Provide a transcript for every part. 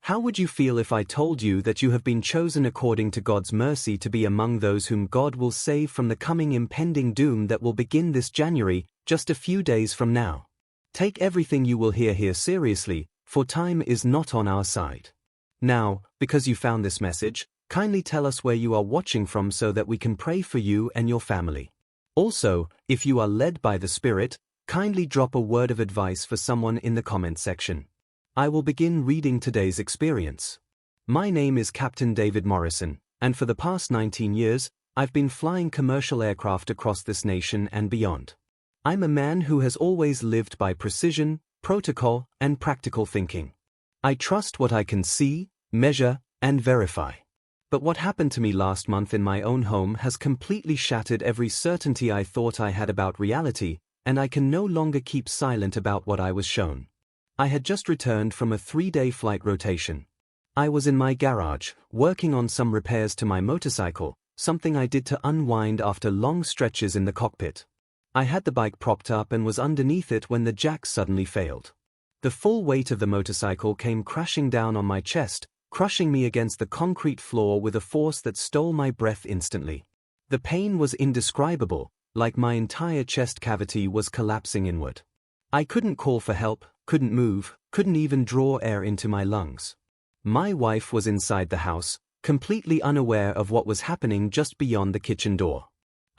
How would you feel if I told you that you have been chosen according to God's mercy to be among those whom God will save from the coming impending doom that will begin this January, just a few days from now? Take everything you will hear here seriously, for time is not on our side. Now, because you found this message, kindly tell us where you are watching from so that we can pray for you and your family. Also, if you are led by the Spirit, kindly drop a word of advice for someone in the comment section. I will begin reading today's experience. My name is Captain David Morrison, and for the past 19 years, I've been flying commercial aircraft across this nation and beyond. I'm a man who has always lived by precision, protocol, and practical thinking. I trust what I can see, measure, and verify. But what happened to me last month in my own home has completely shattered every certainty I thought I had about reality, and I can no longer keep silent about what I was shown. I had just returned from a 3-day flight rotation. I was in my garage, working on some repairs to my motorcycle, something I did to unwind after long stretches in the cockpit. I had the bike propped up and was underneath it when the jack suddenly failed. The full weight of the motorcycle came crashing down on my chest, crushing me against the concrete floor with a force that stole my breath instantly. The pain was indescribable, like my entire chest cavity was collapsing inward. I couldn't call for help, couldn't move, couldn't even draw air into my lungs. My wife was inside the house, completely unaware of what was happening just beyond the kitchen door.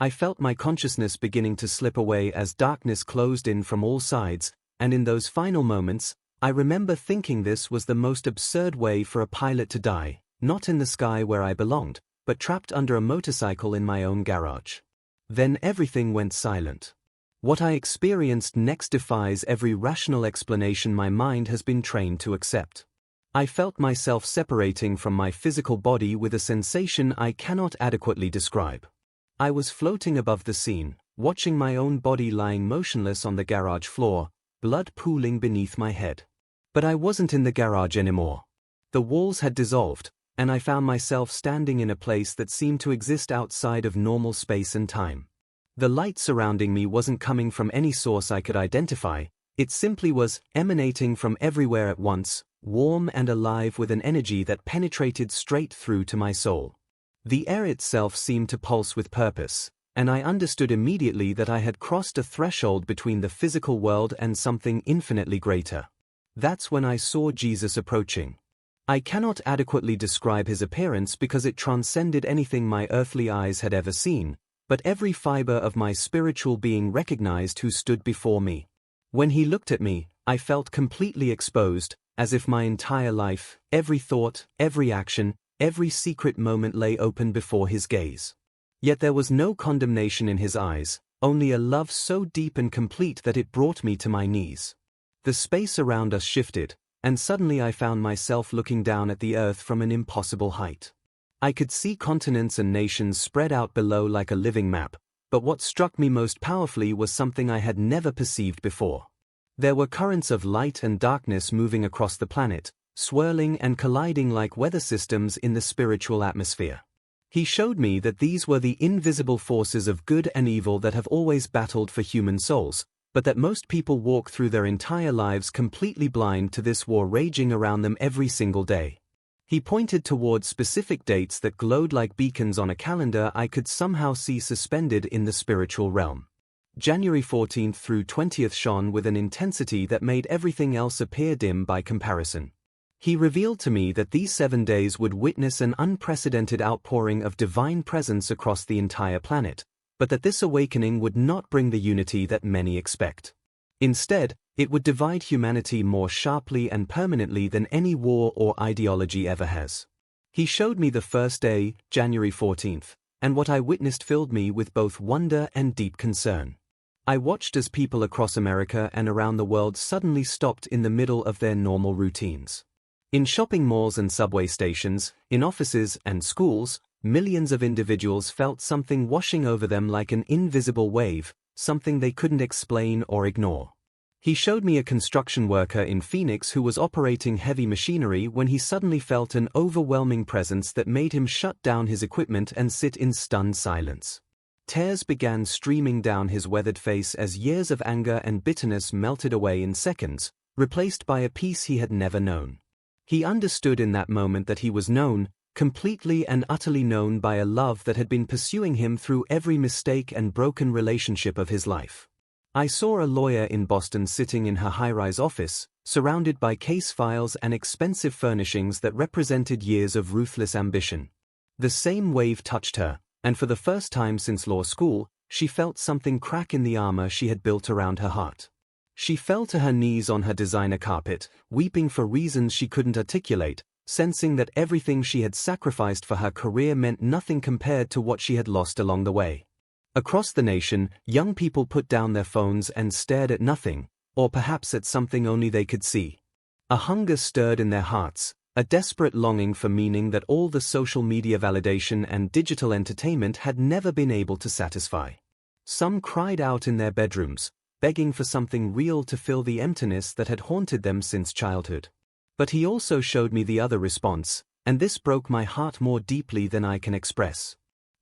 I felt my consciousness beginning to slip away as darkness closed in from all sides, and in those final moments, I remember thinking this was the most absurd way for a pilot to die, not in the sky where I belonged, but trapped under a motorcycle in my own garage. Then everything went silent. What I experienced next defies every rational explanation my mind has been trained to accept. I felt myself separating from my physical body with a sensation I cannot adequately describe. I was floating above the scene, watching my own body lying motionless on the garage floor, blood pooling beneath my head. But I wasn't in the garage anymore. The walls had dissolved, and I found myself standing in a place that seemed to exist outside of normal space and time. The light surrounding me wasn't coming from any source I could identify, it simply was emanating from everywhere at once, warm and alive with an energy that penetrated straight through to my soul. The air itself seemed to pulse with purpose, and I understood immediately that I had crossed a threshold between the physical world and something infinitely greater. That's when I saw Jesus approaching. I cannot adequately describe his appearance because it transcended anything my earthly eyes had ever seen, but every fiber of my spiritual being recognized who stood before me. When he looked at me, I felt completely exposed, as if my entire life, every thought, every action, every secret moment lay open before his gaze. Yet there was no condemnation in his eyes, only a love so deep and complete that it brought me to my knees. The space around us shifted, and suddenly I found myself looking down at the earth from an impossible height. I could see continents and nations spread out below like a living map, but what struck me most powerfully was something I had never perceived before. There were currents of light and darkness moving across the planet, swirling and colliding like weather systems in the spiritual atmosphere. He showed me that these were the invisible forces of good and evil that have always battled for human souls, but that most people walk through their entire lives completely blind to this war raging around them every single day. He pointed towards specific dates that glowed like beacons on a calendar I could somehow see suspended in the spiritual realm. January 14th through 20th shone with an intensity that made everything else appear dim by comparison. He revealed to me that these 7 days would witness an unprecedented outpouring of divine presence across the entire planet, but that this awakening would not bring the unity that many expect. Instead, it would divide humanity more sharply and permanently than any war or ideology ever has. He showed me the first day, January 14th, and what I witnessed filled me with both wonder and deep concern. I watched as people across America and around the world suddenly stopped in the middle of their normal routines. In shopping malls and subway stations, in offices and schools, millions of individuals felt something washing over them like an invisible wave, something they couldn't explain or ignore. He showed me a construction worker in Phoenix who was operating heavy machinery when he suddenly felt an overwhelming presence that made him shut down his equipment and sit in stunned silence. Tears began streaming down his weathered face as years of anger and bitterness melted away in seconds, replaced by a peace he had never known. He understood in that moment that he was known, completely and utterly known by a love that had been pursuing him through every mistake and broken relationship of his life. I saw a lawyer in Boston sitting in her high-rise office, surrounded by case files and expensive furnishings that represented years of ruthless ambition. The same wave touched her, and for the first time since law school, she felt something crack in the armor she had built around her heart. She fell to her knees on her designer carpet, weeping for reasons she couldn't articulate, sensing that everything she had sacrificed for her career meant nothing compared to what she had lost along the way. Across the nation, young people put down their phones and stared at nothing, or perhaps at something only they could see. A hunger stirred in their hearts, a desperate longing for meaning that all the social media validation and digital entertainment had never been able to satisfy. Some cried out in their bedrooms, begging for something real to fill the emptiness that had haunted them since childhood. But he also showed me the other response, and this broke my heart more deeply than I can express.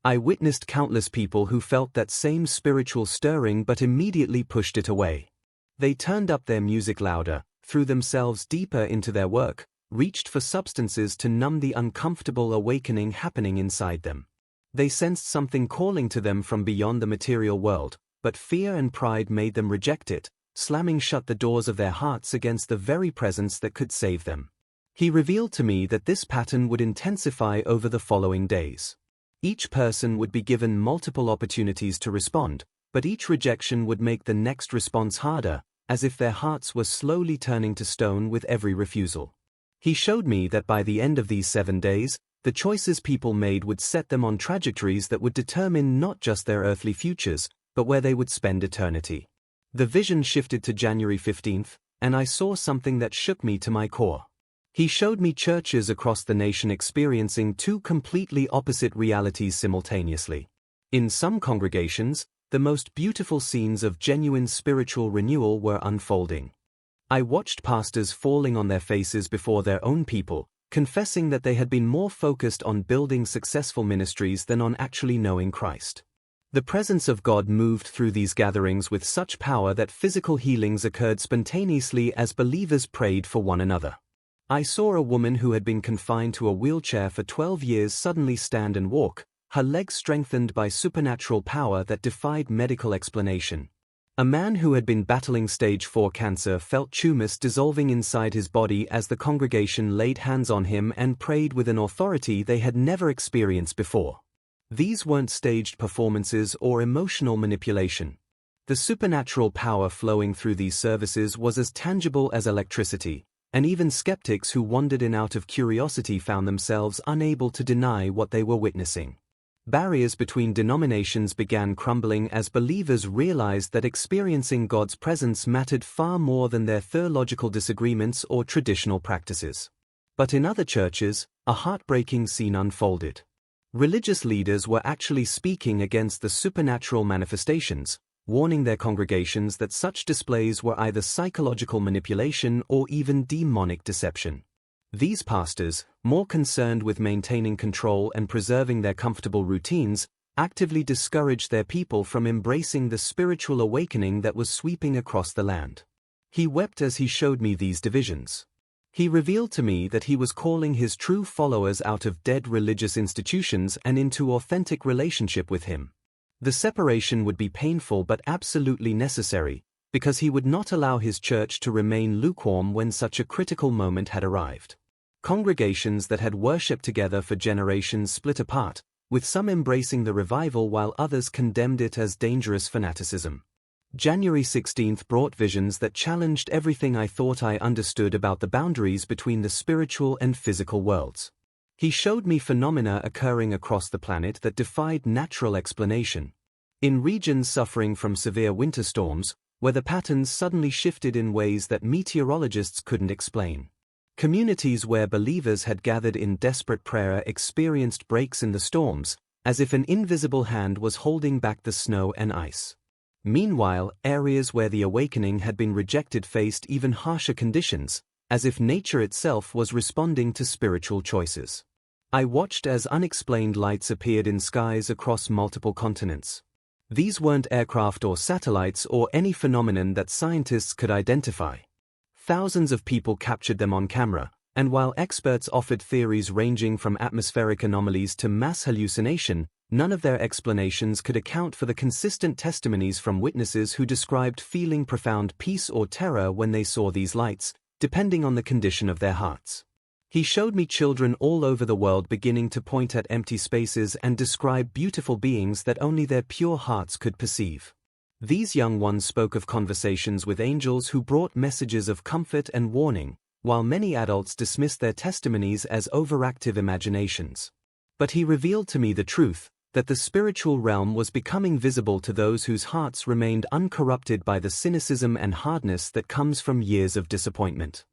I witnessed countless people who felt that same spiritual stirring but immediately pushed it away. They turned up their music louder, threw themselves deeper into their work, reached for substances to numb the uncomfortable awakening happening inside them. They sensed something calling to them from beyond the material world, but fear and pride made them reject it, slamming shut the doors of their hearts against the very presence that could save them. He revealed to me that this pattern would intensify over the following days. Each person would be given multiple opportunities to respond, but each rejection would make the next response harder, as if their hearts were slowly turning to stone with every refusal. He showed me that by the end of these 7 days, the choices people made would set them on trajectories that would determine not just their earthly futures, but where they would spend eternity. The vision shifted to January 15th, and I saw something that shook me to my core. He showed me churches across the nation experiencing two completely opposite realities simultaneously. In some congregations, the most beautiful scenes of genuine spiritual renewal were unfolding. I watched pastors falling on their faces before their own people, confessing that they had been more focused on building successful ministries than on actually knowing Christ. The presence of God moved through these gatherings with such power that physical healings occurred spontaneously as believers prayed for one another. I saw a woman who had been confined to a wheelchair for 12 years suddenly stand and walk, her legs strengthened by supernatural power that defied medical explanation. A man who had been battling stage 4 cancer felt tumors dissolving inside his body as the congregation laid hands on him and prayed with an authority they had never experienced before. These weren't staged performances or emotional manipulation. The supernatural power flowing through these services was as tangible as electricity, and even skeptics who wandered in out of curiosity found themselves unable to deny what they were witnessing. Barriers between denominations began crumbling as believers realized that experiencing God's presence mattered far more than their theological disagreements or traditional practices. But in other churches, a heartbreaking scene unfolded. Religious leaders were actually speaking against the supernatural manifestations, warning their congregations that such displays were either psychological manipulation or even demonic deception. These pastors, more concerned with maintaining control and preserving their comfortable routines, actively discouraged their people from embracing the spiritual awakening that was sweeping across the land. He wept as he showed me these divisions. He revealed to me that he was calling his true followers out of dead religious institutions and into authentic relationship with him. The separation would be painful but absolutely necessary, because he would not allow his church to remain lukewarm when such a critical moment had arrived. Congregations that had worshipped together for generations split apart, with some embracing the revival while others condemned it as dangerous fanaticism. January 16th brought visions that challenged everything I thought I understood about the boundaries between the spiritual and physical worlds. He showed me phenomena occurring across the planet that defied natural explanation. In regions suffering from severe winter storms, where the patterns suddenly shifted in ways that meteorologists couldn't explain. Communities where believers had gathered in desperate prayer experienced breaks in the storms, as if an invisible hand was holding back the snow and ice. Meanwhile, areas where the awakening had been rejected faced even harsher conditions, as if nature itself was responding to spiritual choices. I watched as unexplained lights appeared in skies across multiple continents. These weren't aircraft or satellites or any phenomenon that scientists could identify. Thousands of people captured them on camera, And while experts offered theories ranging from atmospheric anomalies to mass hallucination, none of their explanations could account for the consistent testimonies from witnesses who described feeling profound peace or terror when they saw these lights, depending on the condition of their hearts. He showed me children all over the world beginning to point at empty spaces and describe beautiful beings that only their pure hearts could perceive. These young ones spoke of conversations with angels who brought messages of comfort and warning, while many adults dismissed their testimonies as overactive imaginations. But he revealed to me the truth, that the spiritual realm was becoming visible to those whose hearts remained uncorrupted by the cynicism and hardness that comes from years of disappointment.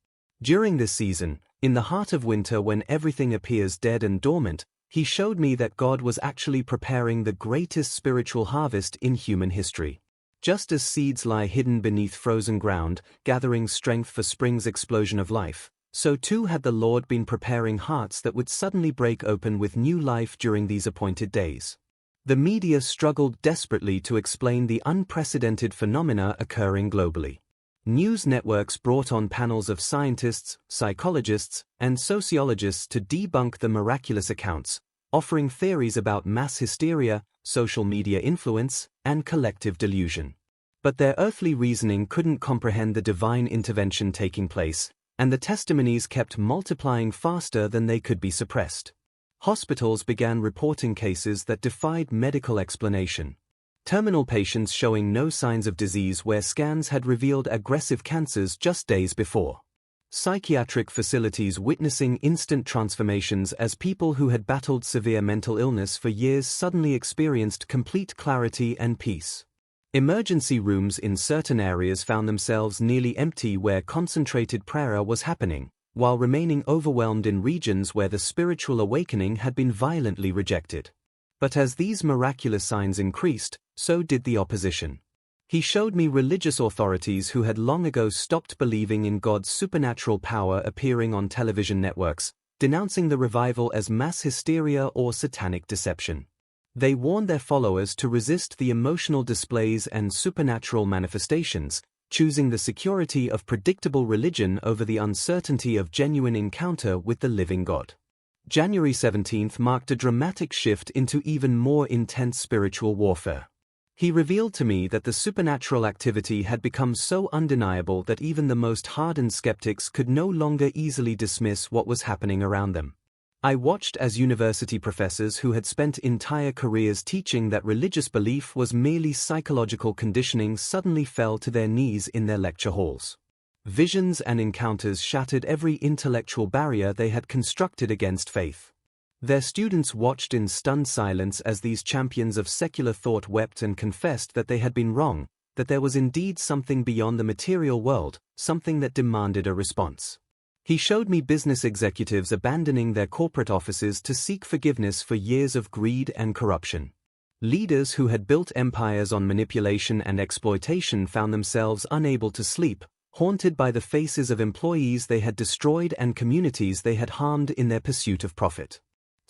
During this season, in the heart of winter when everything appears dead and dormant, he showed me that God was actually preparing the greatest spiritual harvest in human history. Just as seeds lie hidden beneath frozen ground, gathering strength for spring's explosion of life, so too had the Lord been preparing hearts that would suddenly break open with new life during these appointed days. The media struggled desperately to explain the unprecedented phenomena occurring globally. News networks brought on panels of scientists, psychologists, and sociologists to debunk the miraculous accounts, offering theories about mass hysteria, social media influence, and collective delusion. But their earthly reasoning couldn't comprehend the divine intervention taking place, and the testimonies kept multiplying faster than they could be suppressed. Hospitals began reporting cases that defied medical explanation. Terminal patients showing no signs of disease where scans had revealed aggressive cancers just days before. Psychiatric facilities witnessing instant transformations as people who had battled severe mental illness for years suddenly experienced complete clarity and peace. Emergency rooms in certain areas found themselves nearly empty where concentrated prayer was happening, while remaining overwhelmed in regions where the spiritual awakening had been violently rejected. But as these miraculous signs increased, so did the opposition. He showed me religious authorities who had long ago stopped believing in God's supernatural power appearing on television networks, denouncing the revival as mass hysteria or satanic deception. They warned their followers to resist the emotional displays and supernatural manifestations, choosing the security of predictable religion over the uncertainty of genuine encounter with the living God. January 17th marked a dramatic shift into even more intense spiritual warfare. He revealed to me that the supernatural activity had become so undeniable that even the most hardened skeptics could no longer easily dismiss what was happening around them. I watched as university professors who had spent entire careers teaching that religious belief was merely psychological conditioning suddenly fell to their knees in their lecture halls. Visions and encounters shattered every intellectual barrier they had constructed against faith. Their students watched in stunned silence as these champions of secular thought wept and confessed that they had been wrong, that there was indeed something beyond the material world, something that demanded a response. He showed me business executives abandoning their corporate offices to seek forgiveness for years of greed and corruption. Leaders who had built empires on manipulation and exploitation found themselves unable to sleep, haunted by the faces of employees they had destroyed and communities they had harmed in their pursuit of profit.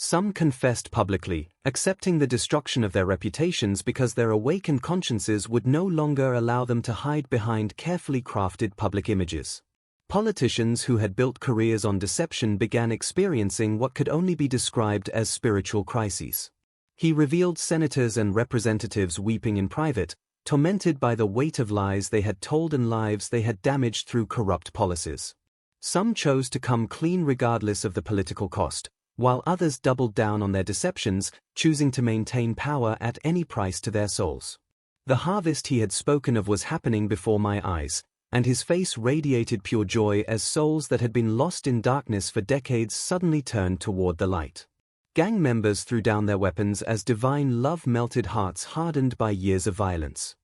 Some confessed publicly, accepting the destruction of their reputations because their awakened consciences would no longer allow them to hide behind carefully crafted public images. Politicians who had built careers on deception began experiencing what could only be described as spiritual crises. He revealed senators and representatives weeping in private, tormented by the weight of lies they had told and lives they had damaged through corrupt policies. Some chose to come clean regardless of the political cost, while others doubled down on their deceptions, choosing to maintain power at any price to their souls. The harvest he had spoken of was happening before my eyes, and his face radiated pure joy as souls that had been lost in darkness for decades suddenly turned toward the light. Gang members threw down their weapons as divine love melted hearts hardened by years of violence.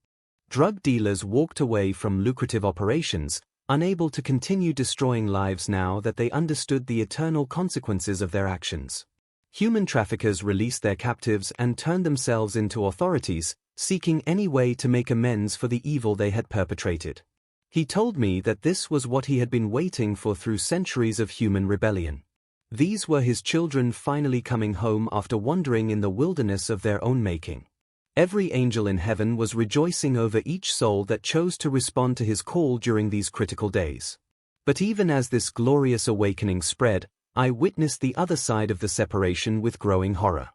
Drug dealers walked away from lucrative operations, unable to continue destroying lives now that they understood the eternal consequences of their actions. Human traffickers released their captives and turned themselves into authorities, seeking any way to make amends for the evil they had perpetrated. He told me that this was what he had been waiting for through centuries of human rebellion. These were his children finally coming home after wandering in the wilderness of their own making. Every angel in heaven was rejoicing over each soul that chose to respond to his call during these critical days. But even as this glorious awakening spread, I witnessed the other side of the separation with growing horror.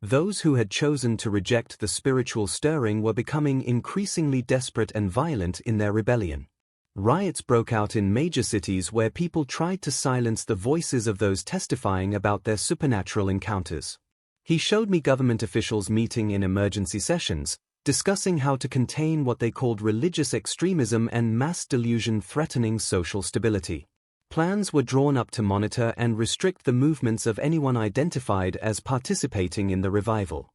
Those who had chosen to reject the spiritual stirring were becoming increasingly desperate and violent in their rebellion. Riots broke out in major cities where people tried to silence the voices of those testifying about their supernatural encounters. He showed me government officials meeting in emergency sessions, discussing how to contain what they called religious extremism and mass delusion threatening social stability. Plans were drawn up to monitor and restrict the movements of anyone identified as participating in the revival.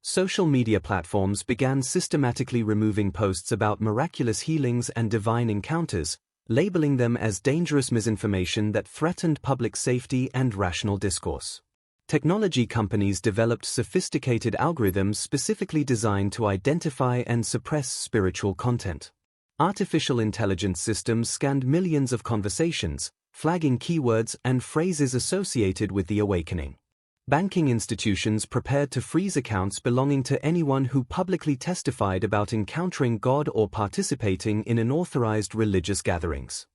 Social media platforms began systematically removing posts about miraculous healings and divine encounters, labeling them as dangerous misinformation that threatened public safety and rational discourse. Technology companies developed sophisticated algorithms specifically designed to identify and suppress spiritual content. Artificial intelligence systems scanned millions of conversations, flagging keywords and phrases associated with the awakening. Banking institutions prepared to freeze accounts belonging to anyone who publicly testified about encountering God or participating in unauthorized religious gatherings.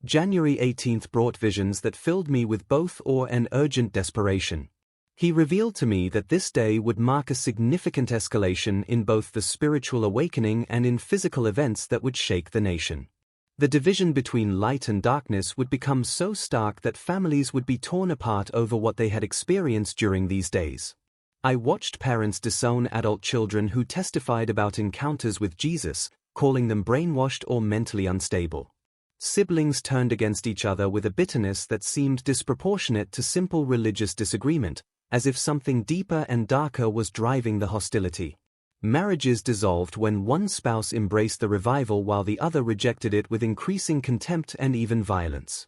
January 18th brought visions that filled me with both awe and urgent desperation. He revealed to me that this day would mark a significant escalation in both the spiritual awakening and in physical events that would shake the nation. The division between light and darkness would become so stark that families would be torn apart over what they had experienced during these days. I watched parents disown adult children who testified about encounters with Jesus, calling them brainwashed or mentally unstable. Siblings turned against each other with a bitterness that seemed disproportionate to simple religious disagreement, as if something deeper and darker was driving the hostility. Marriages dissolved when one spouse embraced the revival while the other rejected it with increasing contempt and even violence.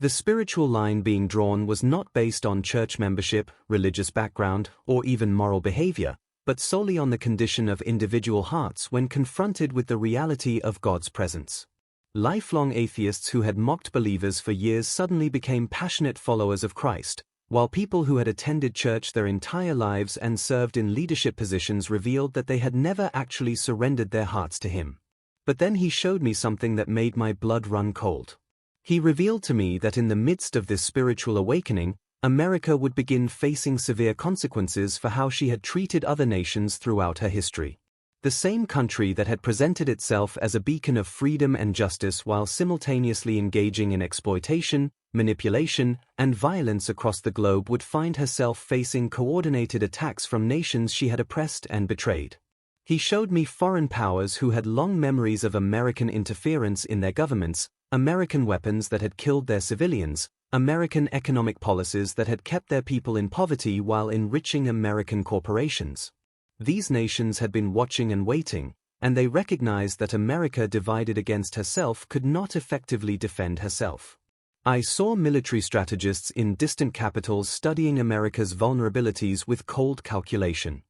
The spiritual line being drawn was not based on church membership, religious background, or even moral behavior, but solely on the condition of individual hearts when confronted with the reality of God's presence. Lifelong atheists who had mocked believers for years suddenly became passionate followers of Christ, while people who had attended church their entire lives and served in leadership positions revealed that they had never actually surrendered their hearts to Him. But then He showed me something that made my blood run cold. He revealed to me that in the midst of this spiritual awakening, America would begin facing severe consequences for how she had treated other nations throughout her history. The same country that had presented itself as a beacon of freedom and justice while simultaneously engaging in exploitation, manipulation, and violence across the globe would find herself facing coordinated attacks from nations she had oppressed and betrayed. He showed me foreign powers who had long memories of American interference in their governments, American weapons that had killed their civilians, American economic policies that had kept their people in poverty while enriching American corporations. These nations had been watching and waiting, and they recognized that America divided against herself could not effectively defend herself. I saw military strategists in distant capitals studying America's vulnerabilities with cold calculation.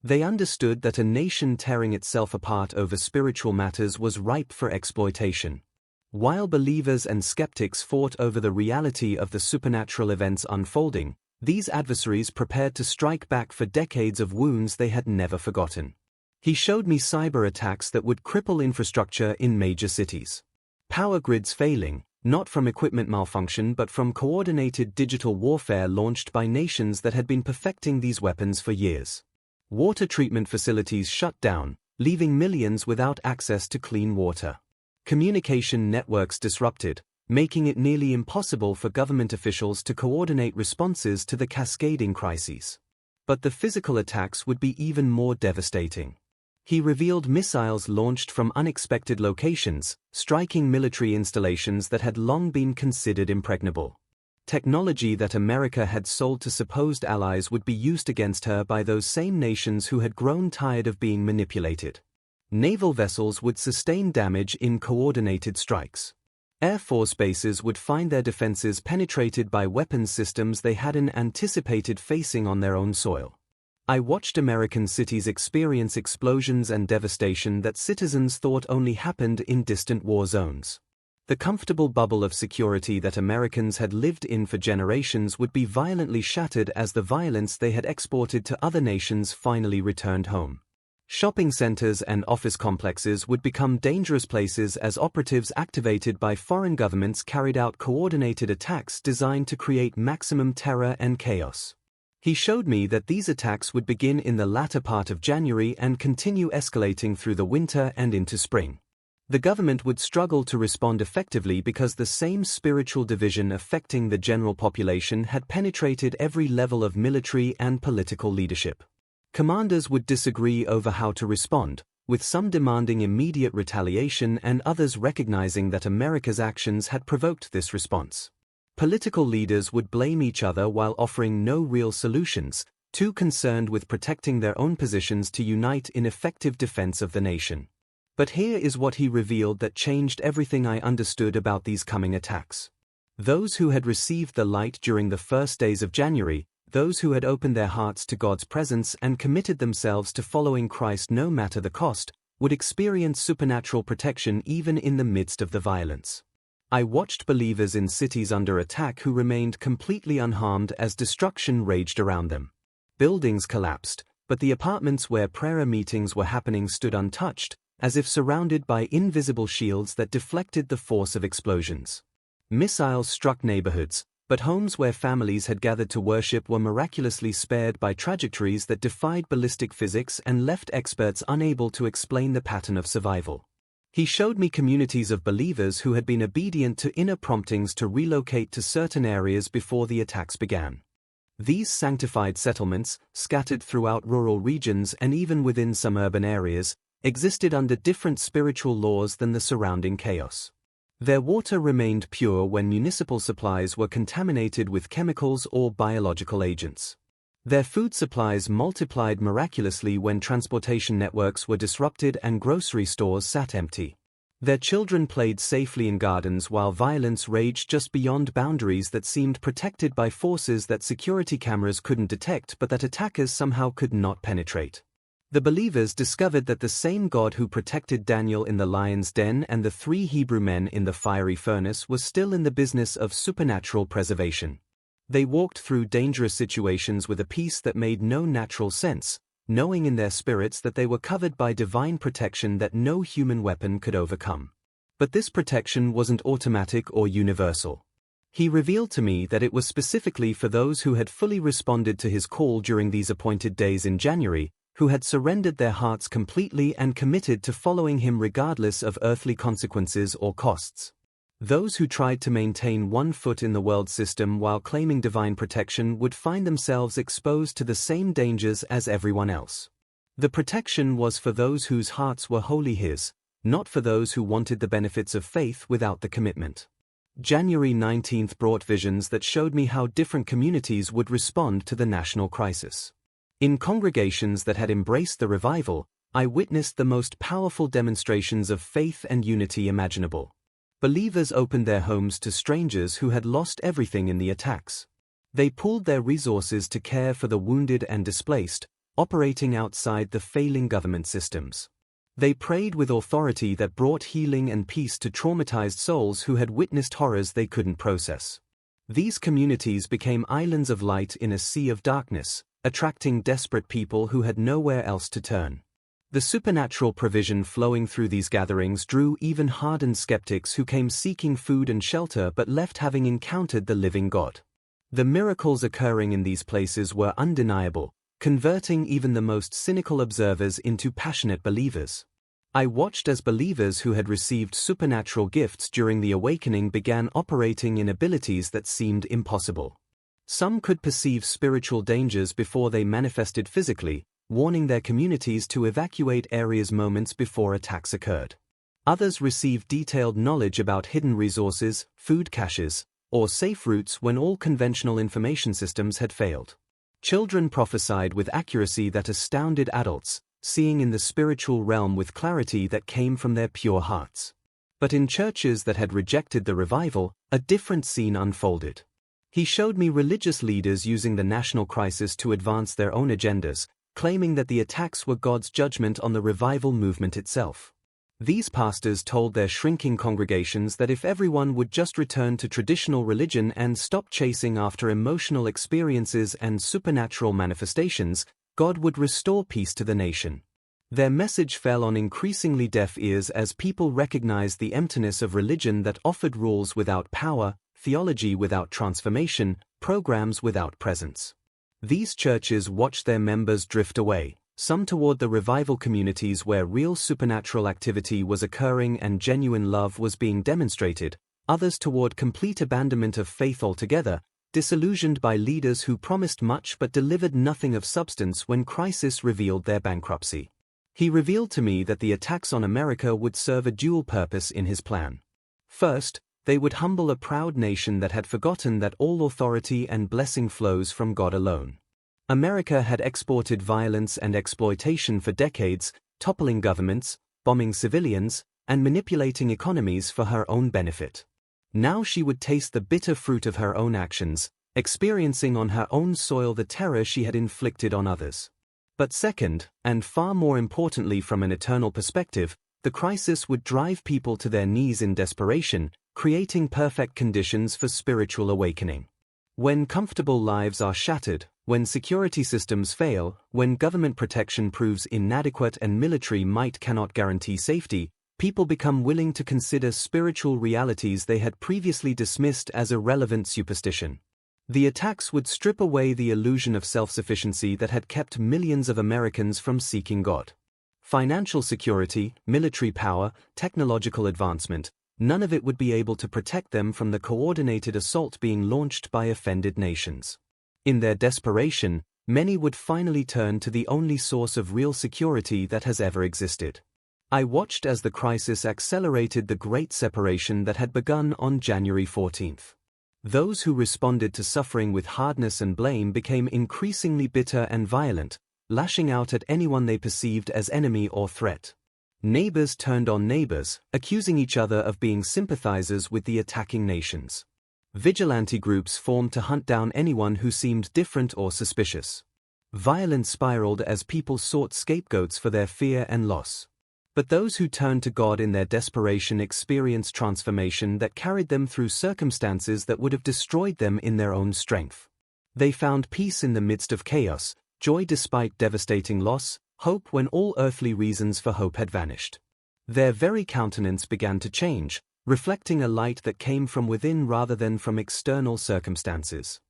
They understood that a nation tearing itself apart over spiritual matters was ripe for exploitation. While believers and skeptics fought over the reality of the supernatural events unfolding, these adversaries prepared to strike back for decades of wounds they had never forgotten. He showed me cyber attacks that would cripple infrastructure in major cities. Power grids failing, not from equipment malfunction but from coordinated digital warfare launched by nations that had been perfecting these weapons for years. Water treatment facilities shut down, leaving millions without access to clean water. Communication networks disrupted, making it nearly impossible for government officials to coordinate responses to the cascading crises. But the physical attacks would be even more devastating. He revealed missiles launched from unexpected locations, striking military installations that had long been considered impregnable. Technology that America had sold to supposed allies would be used against her by those same nations who had grown tired of being manipulated. Naval vessels would sustain damage in coordinated strikes. Air Force bases would find their defenses penetrated by weapons systems they hadn't anticipated facing on their own soil. I watched American cities experience explosions and devastation that citizens thought only happened in distant war zones. The comfortable bubble of security that Americans had lived in for generations would be violently shattered as the violence they had exported to other nations finally returned home. Shopping centers and office complexes would become dangerous places as operatives activated by foreign governments carried out coordinated attacks designed to create maximum terror and chaos. He showed me that these attacks would begin in the latter part of January and continue escalating through the winter and into spring. The government would struggle to respond effectively because the same spiritual division affecting the general population had penetrated every level of military and political leadership. Commanders would disagree over how to respond, with some demanding immediate retaliation and others recognizing that America's actions had provoked this response. Political leaders would blame each other while offering no real solutions, too concerned with protecting their own positions to unite in effective defense of the nation. But here is what he revealed that changed everything I understood about these coming attacks. Those who had received the light during the first days of January, those who had opened their hearts to God's presence and committed themselves to following Christ no matter the cost, would experience supernatural protection even in the midst of the violence. I watched believers in cities under attack who remained completely unharmed as destruction raged around them. Buildings collapsed, but the apartments where prayer meetings were happening stood untouched, as if surrounded by invisible shields that deflected the force of explosions. Missiles struck neighborhoods, but homes where families had gathered to worship were miraculously spared by trajectories that defied ballistic physics and left experts unable to explain the pattern of survival. He showed me communities of believers who had been obedient to inner promptings to relocate to certain areas before the attacks began. These sanctified settlements, scattered throughout rural regions and even within some urban areas, existed under different spiritual laws than the surrounding chaos. Their water remained pure when municipal supplies were contaminated with chemicals or biological agents. Their food supplies multiplied miraculously when transportation networks were disrupted and grocery stores sat empty. Their children played safely in gardens while violence raged just beyond boundaries that seemed protected by forces that security cameras couldn't detect but that attackers somehow could not penetrate. The believers discovered that the same God who protected Daniel in the lion's den and the 3 Hebrew men in the fiery furnace was still in the business of supernatural preservation. They walked through dangerous situations with a peace that made no natural sense, knowing in their spirits that they were covered by divine protection that no human weapon could overcome. But this protection wasn't automatic or universal. He revealed to me that it was specifically for those who had fully responded to his call during these appointed days in January, who had surrendered their hearts completely and committed to following him regardless of earthly consequences or costs. Those who tried to maintain one foot in the world system while claiming divine protection would find themselves exposed to the same dangers as everyone else. The protection was for those whose hearts were wholly his, not for those who wanted the benefits of faith without the commitment. January 19th brought visions that showed me how different communities would respond to the national crisis. In congregations that had embraced the revival, I witnessed the most powerful demonstrations of faith and unity imaginable. Believers opened their homes to strangers who had lost everything in the attacks. They pooled their resources to care for the wounded and displaced, operating outside the failing government systems. They prayed with authority that brought healing and peace to traumatized souls who had witnessed horrors they couldn't process. These communities became islands of light in a sea of darkness, attracting desperate people who had nowhere else to turn. The supernatural provision flowing through these gatherings drew even hardened skeptics who came seeking food and shelter but left having encountered the living God. The miracles occurring in these places were undeniable, converting even the most cynical observers into passionate believers. I watched as believers who had received supernatural gifts during the awakening began operating in abilities that seemed impossible. Some could perceive spiritual dangers before they manifested physically, warning their communities to evacuate areas moments before attacks occurred. Others received detailed knowledge about hidden resources, food caches, or safe routes when all conventional information systems had failed. Children prophesied with accuracy that astounded adults, seeing in the spiritual realm with clarity that came from their pure hearts. But in churches that had rejected the revival, a different scene unfolded. He showed me religious leaders using the national crisis to advance their own agendas, claiming that the attacks were God's judgment on the revival movement itself. These pastors told their shrinking congregations that if everyone would just return to traditional religion and stop chasing after emotional experiences and supernatural manifestations, God would restore peace to the nation. Their message fell on increasingly deaf ears as people recognized the emptiness of religion that offered rules without power, theology without transformation, programs without presence. These churches watched their members drift away, some toward the revival communities where real supernatural activity was occurring and genuine love was being demonstrated, others toward complete abandonment of faith altogether, disillusioned by leaders who promised much but delivered nothing of substance when crisis revealed their bankruptcy. He revealed to me that the attacks on America would serve a dual purpose in his plan. First, they would humble a proud nation that had forgotten that all authority and blessing flows from God alone. America had exported violence and exploitation for decades, toppling governments, bombing civilians, and manipulating economies for her own benefit. Now she would taste the bitter fruit of her own actions, experiencing on her own soil the terror she had inflicted on others. But second, and far more importantly from an eternal perspective, the crisis would drive people to their knees in desperation, creating perfect conditions for spiritual awakening. When comfortable lives are shattered, when security systems fail, when government protection proves inadequate and military might cannot guarantee safety, people become willing to consider spiritual realities they had previously dismissed as irrelevant superstition. The attacks would strip away the illusion of self-sufficiency that had kept millions of Americans from seeking God. Financial security, military power, technological advancement, none of it would be able to protect them from the coordinated assault being launched by offended nations. In their desperation, many would finally turn to the only source of real security that has ever existed. I watched as the crisis accelerated the great separation that had begun on January 14th. Those who responded to suffering with hardness and blame became increasingly bitter and violent, lashing out at anyone they perceived as enemy or threat. Neighbors turned on neighbors, accusing each other of being sympathizers with the attacking nations. Vigilante groups formed to hunt down anyone who seemed different or suspicious. Violence spiraled as people sought scapegoats for their fear and loss. But those who turned to God in their desperation experienced transformation that carried them through circumstances that would have destroyed them in their own strength. They found peace in the midst of chaos, joy despite devastating loss, hope when all earthly reasons for hope had vanished. Their very countenance began to change, reflecting a light that came from within rather than from external circumstances.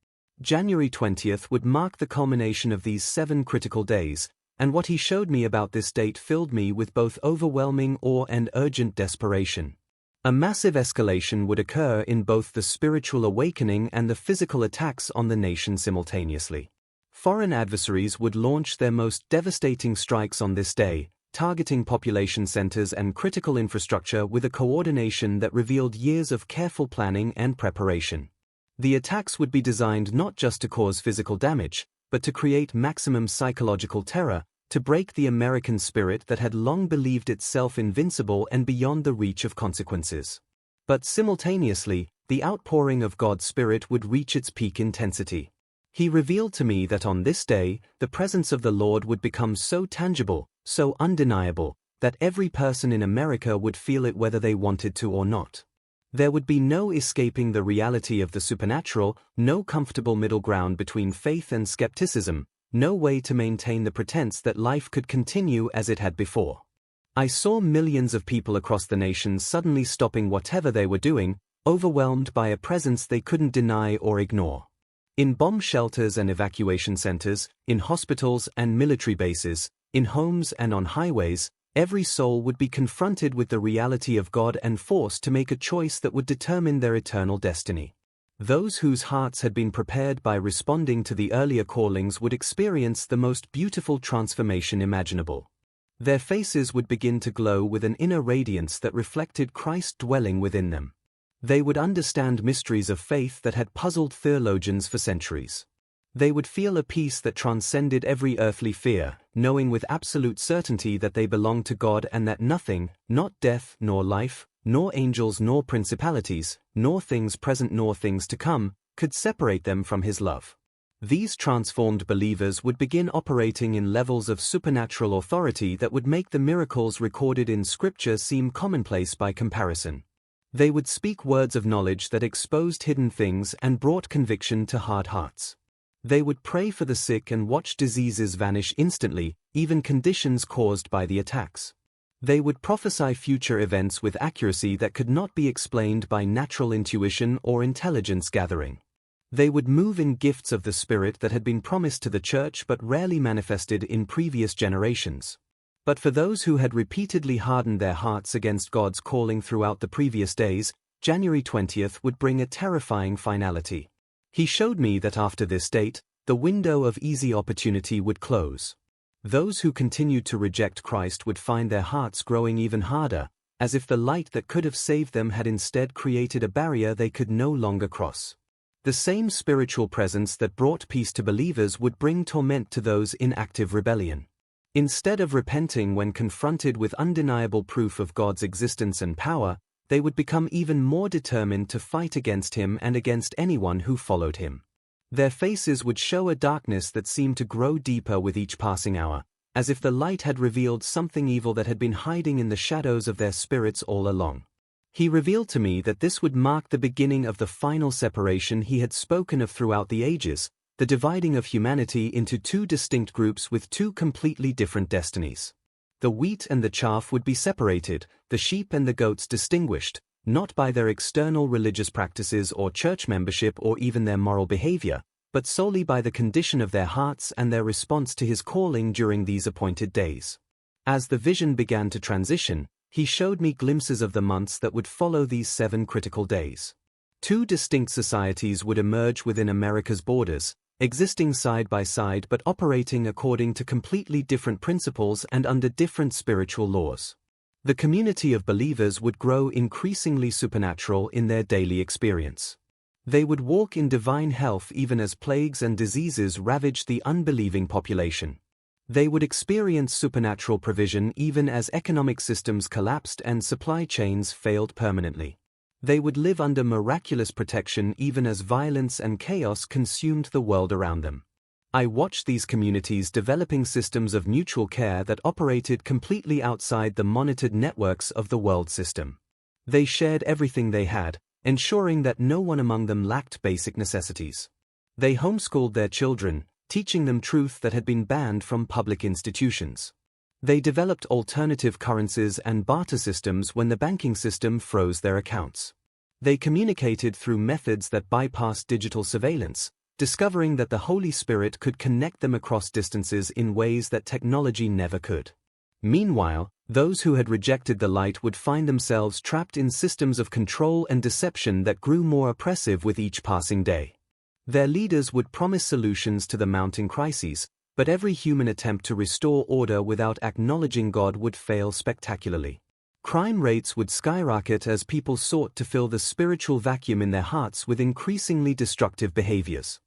January 20th would mark the culmination of these 7 critical days, and what he showed me about this date filled me with both overwhelming awe and urgent desperation. A massive escalation would occur in both the spiritual awakening and the physical attacks on the nation simultaneously. Foreign adversaries would launch their most devastating strikes on this day, targeting population centers and critical infrastructure with a coordination that revealed years of careful planning and preparation. The attacks would be designed not just to cause physical damage, but to create maximum psychological terror, to break the American spirit that had long believed itself invincible and beyond the reach of consequences. But simultaneously, the outpouring of God's Spirit would reach its peak intensity. He revealed to me that on this day, the presence of the Lord would become so tangible, so undeniable, that every person in America would feel it whether they wanted to or not. There would be no escaping the reality of the supernatural, no comfortable middle ground between faith and skepticism, no way to maintain the pretense that life could continue as it had before. I saw millions of people across the nation suddenly stopping whatever they were doing, overwhelmed by a presence they couldn't deny or ignore. In bomb shelters and evacuation centers, in hospitals and military bases, in homes and on highways, every soul would be confronted with the reality of God and forced to make a choice that would determine their eternal destiny. Those whose hearts had been prepared by responding to the earlier callings would experience the most beautiful transformation imaginable. Their faces would begin to glow with an inner radiance that reflected Christ dwelling within them. They would understand mysteries of faith that had puzzled theologians for centuries. They would feel a peace that transcended every earthly fear, knowing with absolute certainty that they belonged to God and that nothing, not death nor life, nor angels nor principalities, nor things present nor things to come, could separate them from His love. These transformed believers would begin operating in levels of supernatural authority that would make the miracles recorded in Scripture seem commonplace by comparison. They would speak words of knowledge that exposed hidden things and brought conviction to hard hearts. They would pray for the sick and watch diseases vanish instantly, even conditions caused by the attacks. They would prophesy future events with accuracy that could not be explained by natural intuition or intelligence gathering. They would move in gifts of the Spirit that had been promised to the church but rarely manifested in previous generations. But for those who had repeatedly hardened their hearts against God's calling throughout the previous days, January 20th would bring a terrifying finality. He showed me that after this date, the window of easy opportunity would close. Those who continued to reject Christ would find their hearts growing even harder, as if the light that could have saved them had instead created a barrier they could no longer cross. The same spiritual presence that brought peace to believers would bring torment to those in active rebellion. Instead of repenting when confronted with undeniable proof of God's existence and power, they would become even more determined to fight against Him and against anyone who followed Him. Their faces would show a darkness that seemed to grow deeper with each passing hour, as if the light had revealed something evil that had been hiding in the shadows of their spirits all along. He revealed to me that this would mark the beginning of the final separation He had spoken of throughout the ages, the dividing of humanity into two distinct groups with two completely different destinies. The wheat and the chaff would be separated, the sheep and the goats distinguished, not by their external religious practices or church membership or even their moral behavior, but solely by the condition of their hearts and their response to His calling during these appointed days. As the vision began to transition, He showed me glimpses of the months that would follow these 7 critical days. 2 distinct societies would emerge within America's borders, existing side by side but operating according to completely different principles and under different spiritual laws. The community of believers would grow increasingly supernatural in their daily experience. They would walk in divine health even as plagues and diseases ravaged the unbelieving population. They would experience supernatural provision even as economic systems collapsed and supply chains failed permanently. They would live under miraculous protection even as violence and chaos consumed the world around them. I watched these communities developing systems of mutual care that operated completely outside the monitored networks of the world system. They shared everything they had, ensuring that no one among them lacked basic necessities. They homeschooled their children, teaching them truth that had been banned from public institutions. They developed alternative currencies and barter systems when the banking system froze their accounts. They communicated through methods that bypassed digital surveillance, discovering that the Holy Spirit could connect them across distances in ways that technology never could. Meanwhile, those who had rejected the light would find themselves trapped in systems of control and deception that grew more oppressive with each passing day. Their leaders would promise solutions to the mounting crises, but every human attempt to restore order without acknowledging God would fail spectacularly. Crime rates would skyrocket as people sought to fill the spiritual vacuum in their hearts with increasingly destructive behaviors.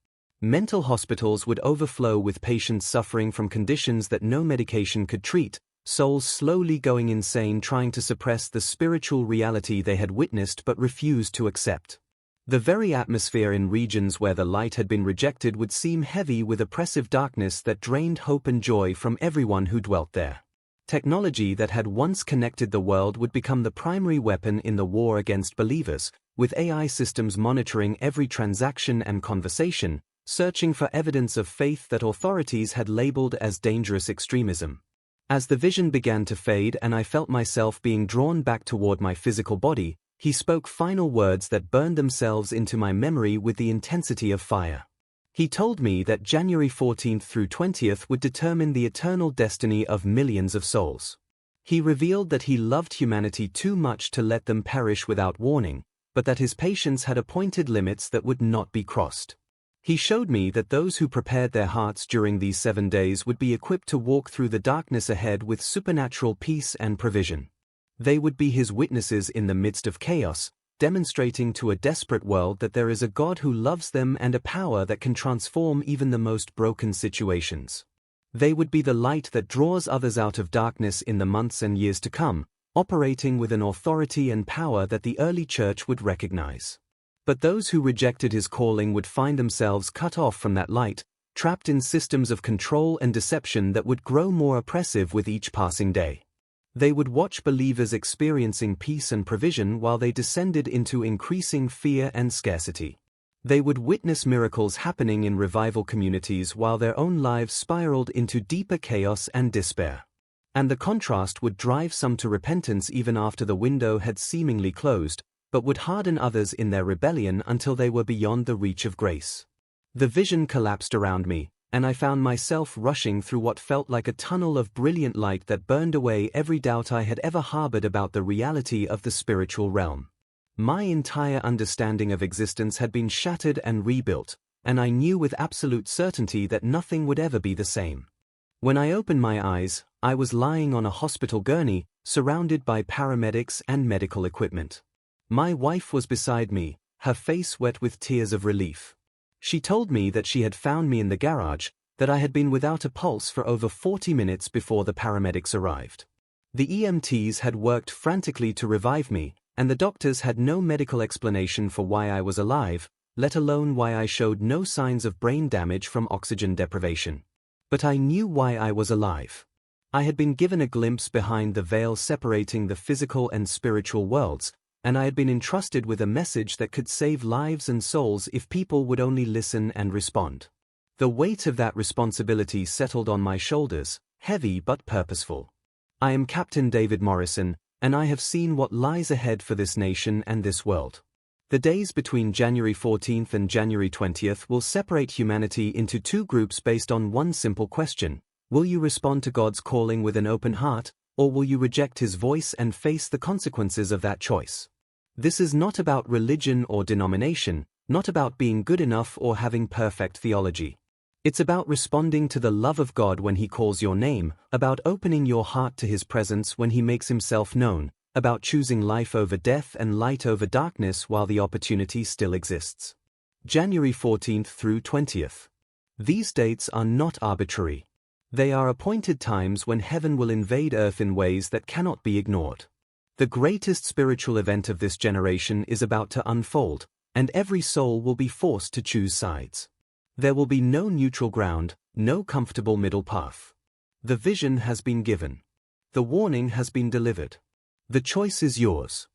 Mental hospitals would overflow with patients suffering from conditions that no medication could treat, souls slowly going insane trying to suppress the spiritual reality they had witnessed but refused to accept. The very atmosphere in regions where the light had been rejected would seem heavy with oppressive darkness that drained hope and joy from everyone who dwelt there. Technology that had once connected the world would become the primary weapon in the war against believers, with AI systems monitoring every transaction and conversation, searching for evidence of faith that authorities had labeled as dangerous extremism. As the vision began to fade and I felt myself being drawn back toward my physical body, He spoke final words that burned themselves into my memory with the intensity of fire. He told me that January 14th through 20th would determine the eternal destiny of millions of souls. He revealed that He loved humanity too much to let them perish without warning, but that His patience had appointed limits that would not be crossed. He showed me that those who prepared their hearts during these 7 days would be equipped to walk through the darkness ahead with supernatural peace and provision. They would be His witnesses in the midst of chaos, demonstrating to a desperate world that there is a God who loves them and a power that can transform even the most broken situations. They would be the light that draws others out of darkness in the months and years to come, operating with an authority and power that the early church would recognize. But those who rejected His calling would find themselves cut off from that light, trapped in systems of control and deception that would grow more oppressive with each passing day. They would watch believers experiencing peace and provision while they descended into increasing fear and scarcity. They would witness miracles happening in revival communities while their own lives spiraled into deeper chaos and despair. And the contrast would drive some to repentance even after the window had seemingly closed, but would harden others in their rebellion until they were beyond the reach of grace. The vision collapsed around me, and I found myself rushing through what felt like a tunnel of brilliant light that burned away every doubt I had ever harbored about the reality of the spiritual realm. My entire understanding of existence had been shattered and rebuilt, and I knew with absolute certainty that nothing would ever be the same. When I opened my eyes, I was lying on a hospital gurney, surrounded by paramedics and medical equipment. My wife was beside me, her face wet with tears of relief. She told me that she had found me in the garage, that I had been without a pulse for over 40 minutes before the paramedics arrived. The EMTs had worked frantically to revive me, and the doctors had no medical explanation for why I was alive, let alone why I showed no signs of brain damage from oxygen deprivation. But I knew why I was alive. I had been given a glimpse behind the veil separating the physical and spiritual worlds, and I had been entrusted with a message that could save lives and souls if people would only listen and respond. The weight of that responsibility settled on my shoulders, heavy but purposeful. I am Captain David Morrison, and I have seen what lies ahead for this nation and this world. The days between January 14th and January 20th will separate humanity into two groups based on one simple question: will you respond to God's calling with an open heart, or will you reject His voice and face the consequences of that choice? This is not about religion or denomination, not about being good enough or having perfect theology. It's about responding to the love of God when He calls your name, about opening your heart to His presence when He makes Himself known, about choosing life over death and light over darkness while the opportunity still exists. January 14th through 20th. These dates are not arbitrary. They are appointed times when heaven will invade earth in ways that cannot be ignored. The greatest spiritual event of this generation is about to unfold, and every soul will be forced to choose sides. There will be no neutral ground, no comfortable middle path. The vision has been given. The warning has been delivered. The choice is yours.